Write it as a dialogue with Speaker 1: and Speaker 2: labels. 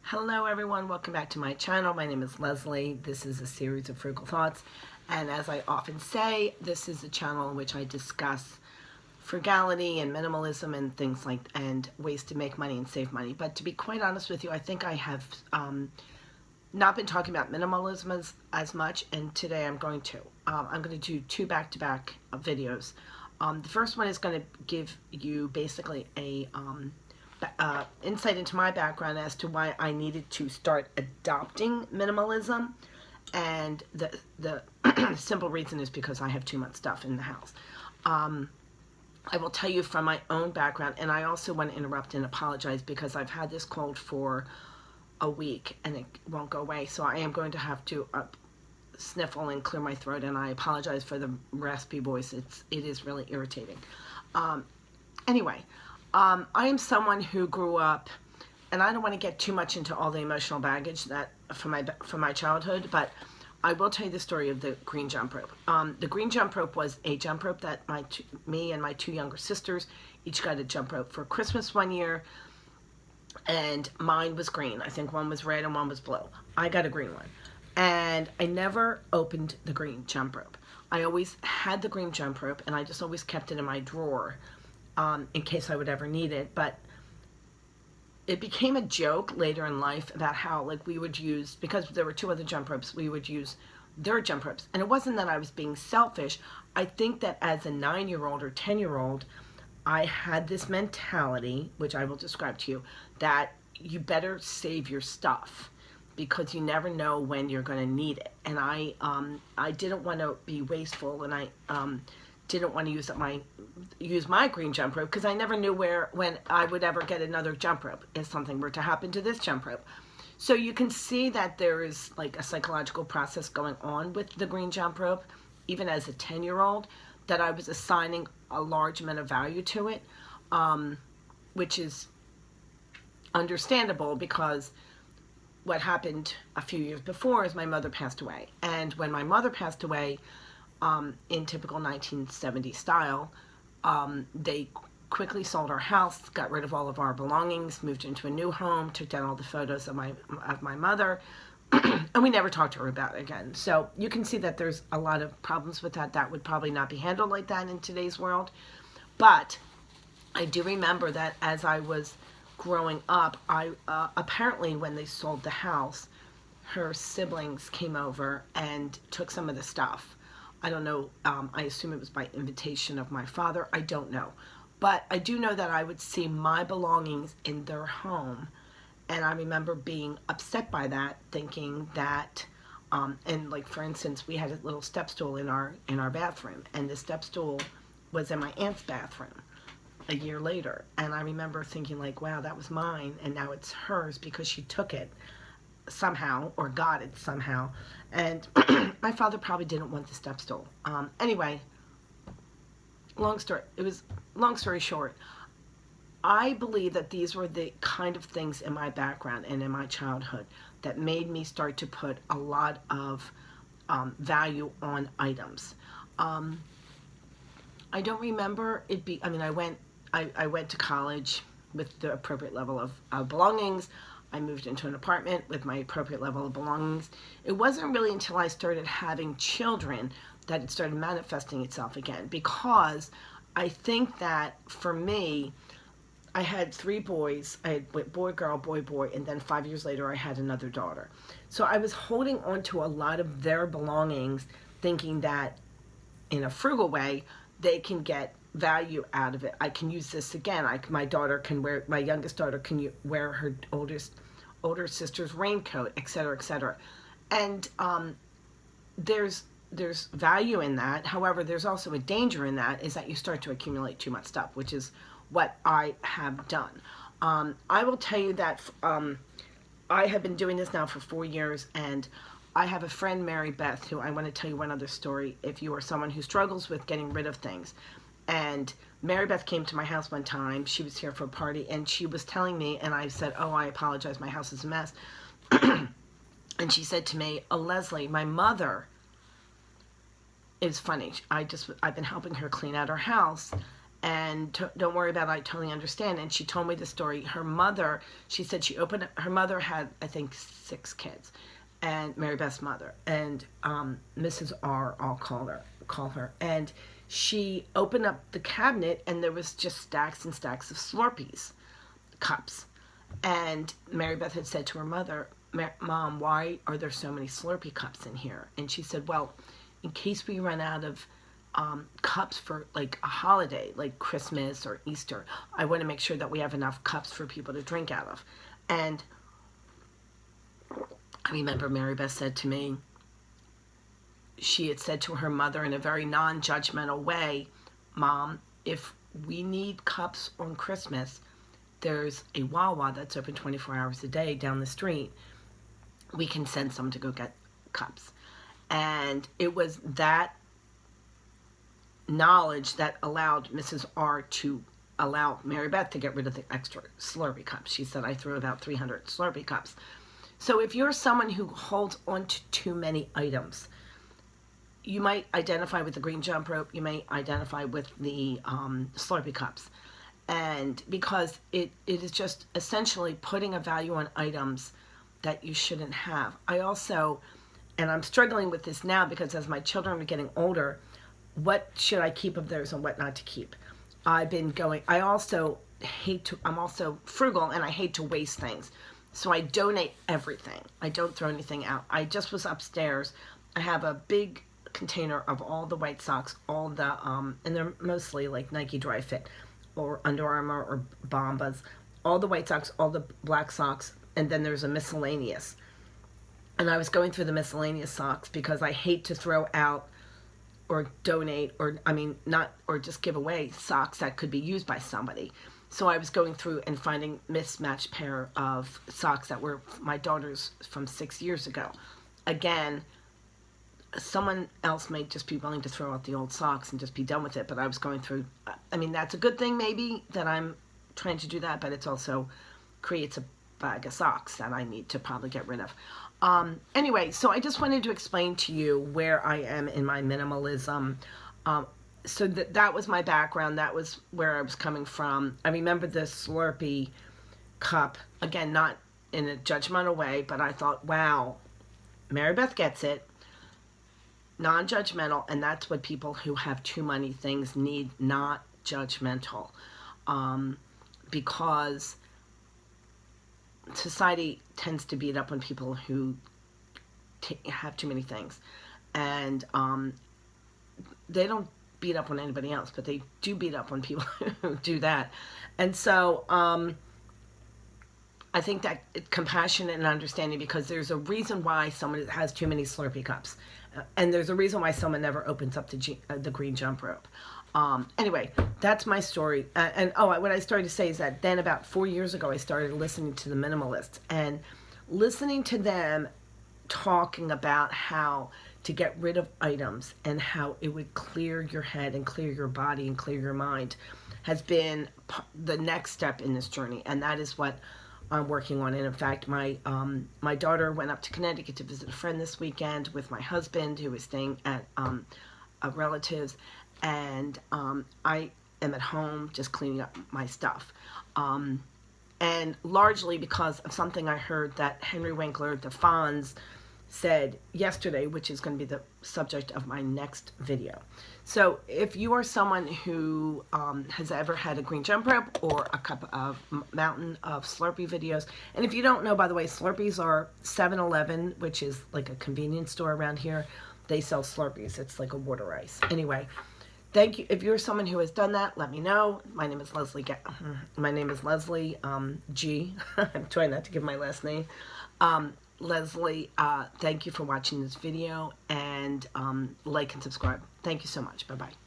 Speaker 1: Hello everyone, welcome back to my channel. My name is Leslie. This is a series of frugal thoughts, and as I often say, this is a channel in which I discuss frugality and minimalism and things like and ways to make money and save money. But to be quite honest with you, I think I have not been talking about minimalism as much, and today I'm going to. I'm going to do two back-to-back videos. The first one is going to give you basically a insight into my background as to why I needed to start adopting minimalism, and the simple reason is because I have too much stuff in the house. I will tell you from my own background, and I also want to interrupt and apologize because I've had this cold for a week and it won't go away, so I am going to have to sniffle and clear my throat, and I apologize for the raspy voice. It is really irritating. Anyway, I am someone who grew up, and I don't want to get too much into all the emotional baggage that from my childhood, but I will tell you the story of the green jump rope. The green jump rope was a jump rope that me and my two younger sisters each got a jump rope for Christmas one year, and mine was green. I think one was red and one was blue. I got a green one, and I never opened the green jump rope. I always had the green jump rope, and I just always kept it in my drawer in case I would ever need it. But it became a joke later in life about how, like, we would use, because there were two other jump ropes, we would use their jump ropes. And it wasn't that I was being selfish. I think that as a 9-year-old or 10-year-old, I had this mentality, which I will describe to you, that you better save your stuff because you never know when you're going to need it. And I didn't want to be wasteful, and I didn't want to use my green jump rope because I never knew when I would ever get another jump rope if something were to happen to this jump rope. So you can see that there is like a psychological process going on with the green jump rope, even as a 10-year-old, that I was assigning a large amount of value to it, which is understandable because what happened a few years before is my mother passed away. And when my mother passed away, in typical 1970s style, they quickly sold our house, got rid of all of our belongings, moved into a new home, took down all the photos of my mother, and we never talked to her about it again. So you can see that there's a lot of problems with that. That would probably not be handled like that in today's world. But I do remember that as I was growing up, apparently when they sold the house, her siblings came over and took some of the stuff. I don't know, I assume it was by invitation of my father, I don't know. But I do know that I would see my belongings in their home, and I remember being upset by that, thinking that, and like for instance, we had a little step stool in our bathroom, and the step stool was in my aunt's bathroom a year later, and I remember thinking like, wow, that was mine, and now it's hers because she took it somehow or got it somehow. And my father probably didn't want the step stool. Anyway, long story short, I believe that these were the kind of things in my background and in my childhood that made me start to put a lot of value on items. I don't remember it I mean, I went to college with the appropriate level of belongings. I moved into an apartment with my appropriate level of belongings. It wasn't really until I started having children that it started manifesting itself again, because I think that for me, I had 3 boys. I had boy, girl, boy, boy, and then 5 years later I had another daughter. So I was holding on to a lot of their belongings, thinking that in a frugal way, they can get value out of it. I can use this again. My youngest daughter can wear her older sister's raincoat, etc., etc. And there's value in that. However, there's also a danger in that, is that you start to accumulate too much stuff, which is what I have done. I will tell you that I have been doing this now for 4 years, and I have a friend, Mary Beth, who I want to tell you one other story if you are someone who struggles with getting rid of things. And Mary Beth came to my house one time. She was here for a party, and she was telling me, and I said, oh, I apologize, my house is a mess. And she said to me, oh, Leslie, my mother is funny. I've been helping her clean out her house, and don't worry about it, I totally understand. And she told me the story. Her mother, she said her mother had, I think, 6 kids, and Mary Beth's mother, and Mrs. R, I'll call her, and she opened up the cabinet, and there was just stacks and stacks of Slurpees cups. And Mary Beth had said to her mother, Mom, why are there so many Slurpee cups in here? And she said, well, in case we run out of cups for like a holiday, like Christmas or Easter, I want to make sure that we have enough cups for people to drink out of. And I remember Mary Beth said to me, she had said to her mother in a very non-judgmental way, Mom, if we need cups on Christmas, there's a Wawa that's open 24 hours a day down the street. We can send some to go get cups. And it was that knowledge that allowed Mrs. R to allow Mary Beth to get rid of the extra Slurpee cups. She said, I threw about 300 Slurpee cups. So if you're someone who holds on to too many items, you might identify with the green jump rope, you may identify with the Slurpee cups. And because it is just essentially putting a value on items that you shouldn't have. I also, and I'm struggling with this now because as my children are getting older, what should I keep of theirs and what not to keep? I'm also frugal and I hate to waste things. So I donate everything. I don't throw anything out. I just was upstairs. I have a big container of all the white socks, all the, and they're mostly like Nike Dry Fit or Under Armour or Bombas, all the white socks, all the black socks, and then there's a miscellaneous. And I was going through the miscellaneous socks because I hate to throw out or donate or just give away socks that could be used by somebody. So I was going through and finding mismatched pair of socks that were my daughter's from 6 years ago. Again, someone else may just be willing to throw out the old socks and just be done with it, but I was going through, that's a good thing maybe that I'm trying to do that, but it's also creates a bag of socks that I need to probably get rid of. Anyway, so I just wanted to explain to you where I am in my minimalism. So that was my background. That was where I was coming from. I remember the Slurpee cup, again, not in a judgmental way, but I thought, wow, Mary Beth gets it. Non-judgmental, and that's what people who have too many things need, not judgmental. Because society tends to beat up on people who have too many things. And they don't beat up on anybody else, but they do beat up on people who do that. And so I think that it's compassionate and understanding, because there's a reason why someone has too many Slurpee cups. And there's a reason why someone never opens up the green jump rope. Anyway, that's my story. What I started to say is that then about 4 years ago, I started listening to the minimalists and listening to them talking about how to get rid of items and how it would clear your head and clear your body and clear your mind has been the next step in this journey. And that is what I'm working on. And in fact, my daughter went up to Connecticut to visit a friend this weekend with my husband, who was staying at a relative's, and I am at home just cleaning up my stuff. And largely because of something I heard that Henry Winkler, the Fonz, said yesterday, which is going to be the subject of my next video. So if you are someone who has ever had a green jump rope or a cup of mountain of Slurpee videos, and if you don't know, by the way, Slurpees are 7-Eleven, which is like a convenience store around here. They sell Slurpees. It's like a water ice. Anyway, thank you. If you're someone who has done that, let me know. My name is Leslie. G. I'm trying not to give my last name. Leslie, thank you for watching this video, and like and subscribe. Thank you so much. Bye-bye.